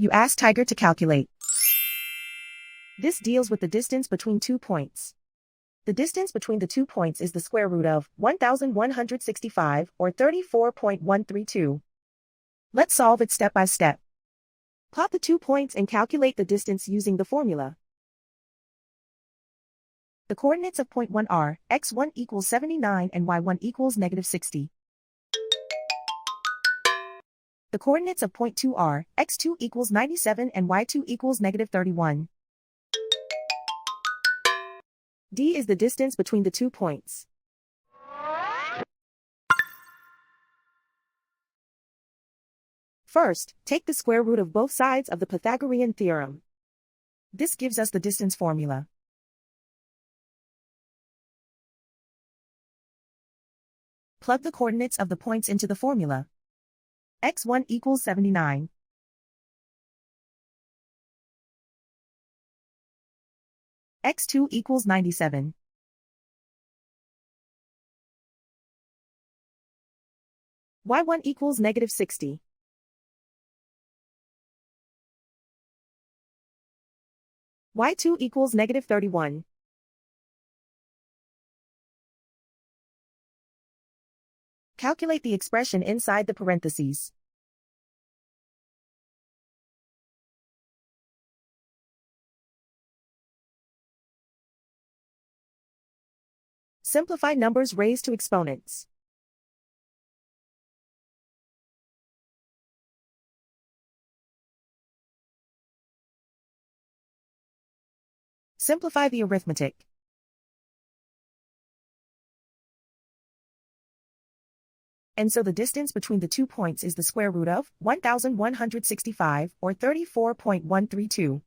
You ask Tiger to calculate. This deals with the distance between 2 points. The distance between the 2 points is the square root of 1,165, or 34.132. Let's solve it step by step. Plot the 2 points and calculate the distance using the formula. The coordinates of point 1 are x1 equals 79 and y1 equals negative 60. The coordinates of point 2 are x2 equals 97 and y2 equals negative 31. D is the distance between the 2 points. First, take the square root of both sides of the Pythagorean theorem. This gives us the distance formula. Plug the coordinates of the points into the formula. x1 equals 79. x2 equals 97. y1 equals negative 60. y2 equals negative 31. Calculate the expression inside the parentheses. Simplify numbers raised to exponents. Simplify the arithmetic. And so the distance between the 2 points is the square root of 1,165, or 34.132.